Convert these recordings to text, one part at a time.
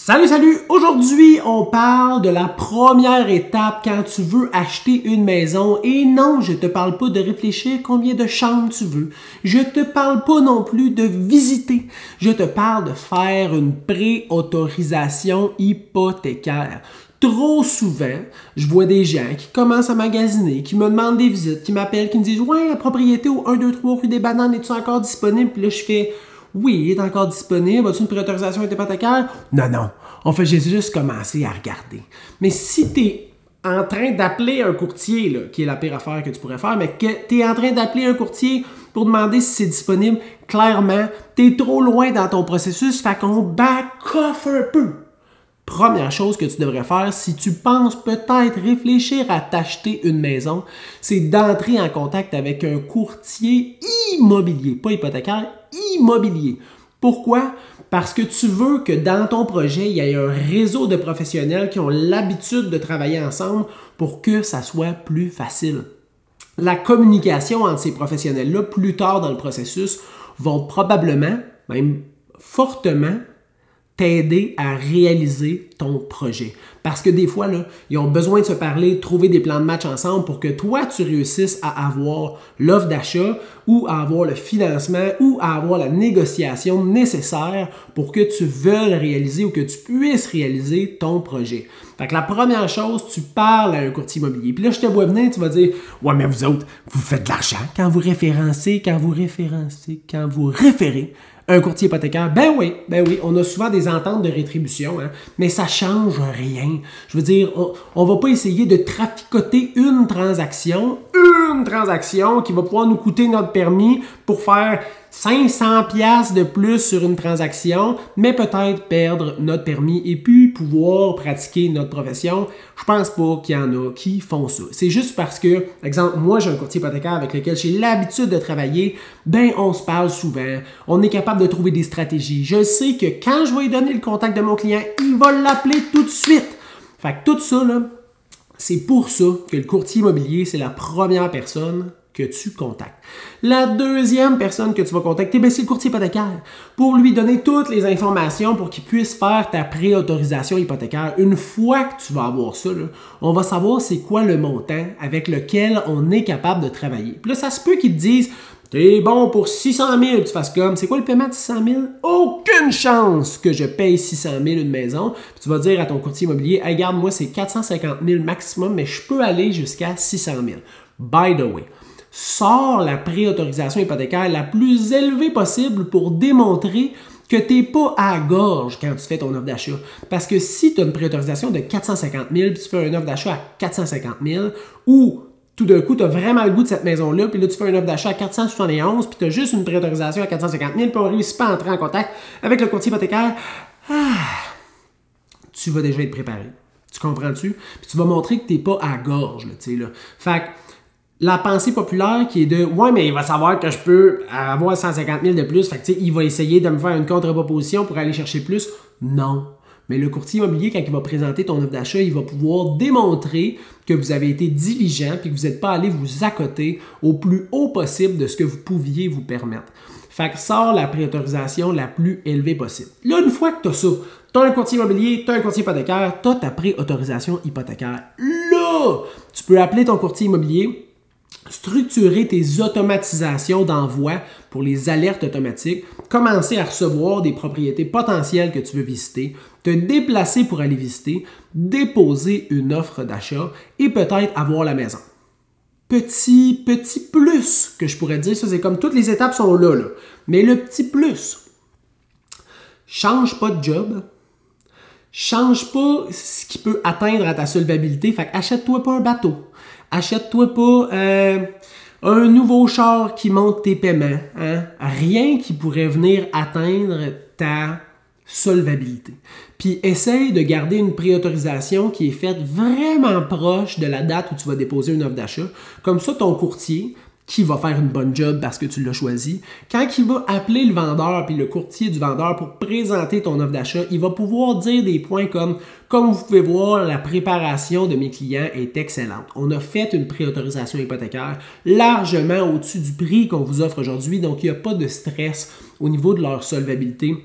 Salut, salut! Aujourd'hui, on parle de la première étape quand tu veux acheter une maison. Et non, je te parle pas de réfléchir combien de chambres tu veux. Je te parle pas non plus de visiter. Je te parle de faire une préautorisation hypothécaire. Trop souvent, je vois des gens qui commencent à magasiner, qui me demandent des visites, qui m'appellent, qui me disent « Ouais, la propriété au 123 rue des Bananes, est-tu encore disponible? » Puis là, je fais « Oui, il est encore disponible. As-tu une préautorisation hypothécaire? » Non, non. En fait, j'ai juste commencé à regarder. Mais si tu es en train d'appeler un courtier, là, qui est la pire affaire que tu pourrais faire, mais que tu es en train d'appeler un courtier pour demander si c'est disponible, clairement, tu es trop loin dans ton processus, fait qu'on back off un peu. Première chose que tu devrais faire, si tu penses peut-être réfléchir à t'acheter une maison, c'est d'entrer en contact avec un courtier immobilier, pas hypothécaire, immobilier. Pourquoi? Parce que tu veux que dans ton projet, il y ait un réseau de professionnels qui ont l'habitude de travailler ensemble pour que ça soit plus facile. La communication entre ces professionnels-là, plus tard dans le processus, vont probablement, même fortement, t'aider à réaliser ton projet. Parce que des fois, là, ils ont besoin de se parler, de trouver des plans de match ensemble pour que toi, tu réussisses à avoir l'offre d'achat ou à avoir le financement ou à avoir la négociation nécessaire pour que tu veuilles réaliser ou que tu puisses réaliser ton projet. Fait que la première chose, tu parles à un courtier immobilier. Puis là, je te vois venir, tu vas dire « Ouais, mais vous autres, vous faites de l'argent quand vous référencez, quand vous référez un courtier hypothécaire. » Ben oui, on a souvent des ententes de rétribution, hein, mais ça change rien. Je veux dire, on va pas essayer de traficoter une transaction qui va pouvoir nous coûter notre permis pour faire 500$ de plus sur une transaction, mais peut-être perdre notre permis et puis pouvoir pratiquer notre profession. Je pense pas qu'il y en a qui font ça. C'est juste parce que, exemple, moi j'ai un courtier hypothécaire avec lequel j'ai l'habitude de travailler, ben on se parle souvent, on est capable de trouver des stratégies. Je sais que quand je vais lui donner le contact de mon client, il va l'appeler tout de suite. Fait que tout ça, là, c'est pour ça que le courtier immobilier, c'est la première personne que tu contactes. La deuxième personne que tu vas contacter, c'est le courtier hypothécaire pour lui donner toutes les informations pour qu'il puisse faire ta préautorisation hypothécaire. Une fois que tu vas avoir ça, là, on va savoir c'est quoi le montant avec lequel on est capable de travailler. Puis là, ça se peut qu'ils te disent « T'es bon pour 600 000, tu fasses comme, c'est quoi le paiement de 600 000? Aucune chance que je paye 600 000 une maison. » Puis tu vas dire à ton courtier immobilier « Hey, regarde, moi, c'est 450 000 maximum, mais je peux aller jusqu'à 600 000. » By the way, sors la préautorisation hypothécaire la plus élevée possible pour démontrer que tu n'es pas à la gorge quand tu fais ton offre d'achat. Parce que si tu as une préautorisation de 450 000 puis tu fais une offre d'achat à 450 000 ou tout d'un coup, tu as vraiment le goût de cette maison-là, puis là, tu fais une offre d'achat à 471, puis tu as juste une préautorisation à 450 000, puis on ne réussit pas à entrer en contact avec le courtier hypothécaire, tu vas déjà être préparé. Tu comprends-tu? Puis tu vas montrer que tu n'es pas à la gorge, tu sais, là. Fait que la pensée populaire qui est de « Ouais, mais il va savoir que je peux avoir 150 000 de plus, fait que tu sais, il va essayer de me faire une contre-proposition pour aller chercher plus. » Non. Mais le courtier immobilier, quand il va présenter ton offre d'achat, il va pouvoir démontrer que vous avez été diligent et que vous n'êtes pas allé vous accoter au plus haut possible de ce que vous pouviez vous permettre. Fait que sors la préautorisation la plus élevée possible. Là, une fois que tu as ça, tu as un courtier immobilier, tu as un courtier hypothécaire, tu as ta préautorisation hypothécaire. Là, tu peux appeler ton courtier immobilier, structurer tes automatisations d'envoi pour les alertes automatiques, commencer à recevoir des propriétés potentielles que tu veux visiter, te déplacer pour aller visiter, déposer une offre d'achat et peut-être avoir la maison. Petit plus que je pourrais dire, ça c'est comme toutes les étapes sont là, mais le petit plus, change pas de job, change pas ce qui peut atteindre à ta solvabilité, fait achète-toi pas un bateau. Achète-toi pas un nouveau char qui monte tes paiements. Hein? Rien qui pourrait venir atteindre ta solvabilité. Puis essaye de garder une préautorisation qui est faite vraiment proche de la date où tu vas déposer une offre d'achat. Comme ça, ton courtier, qui va faire une bonne job parce que tu l'as choisi, quand il va appeler le vendeur puis le courtier du vendeur pour présenter ton offre d'achat, il va pouvoir dire des points comme vous pouvez voir, la préparation de mes clients est excellente. On a fait une préautorisation hypothécaire largement au-dessus du prix qu'on vous offre aujourd'hui, donc il n'y a pas de stress au niveau de leur solvabilité.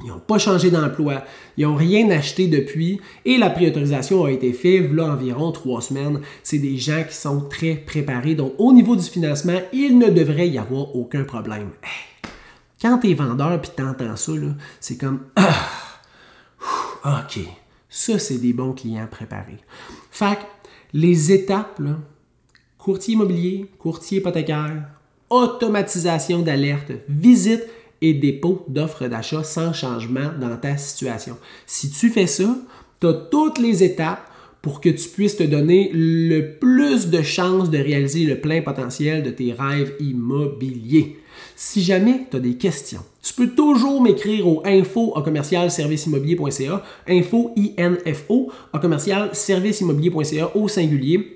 Ils n'ont pas changé d'emploi, ils n'ont rien acheté depuis et la préautorisation a été faite là environ 3 semaines. C'est des gens qui sont très préparés. Donc, au niveau du financement, il ne devrait y avoir aucun problème. Hey, quand tu es vendeur et tu entends ça, c'est comme OK, ça, c'est des bons clients préparés. Fait que les étapes, là, courtier immobilier, courtier hypothécaire, automatisation d'alerte, visite et dépôt d'offres d'achat sans changement dans ta situation. Si tu fais ça, tu as toutes les étapes pour que tu puisses te donner le plus de chances de réaliser le plein potentiel de tes rêves immobiliers. Si jamais tu as des questions, tu peux toujours m'écrire au info@serviceimmobilier.ca, info@serviceimmobilier.ca au singulier.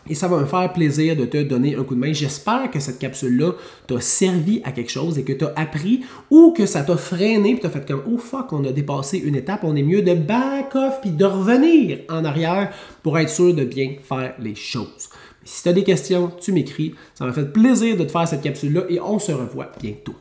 Et ça va me faire plaisir de te donner un coup de main. J'espère que cette capsule-là t'a servi à quelque chose et que tu as appris ou que ça t'a freiné et tu as fait comme « Oh fuck, on a dépassé une étape, on est mieux de back off puis de revenir en arrière pour être sûr de bien faire les choses. » Si tu as des questions, tu m'écris. Ça m'a fait plaisir de te faire cette capsule-là et on se revoit bientôt.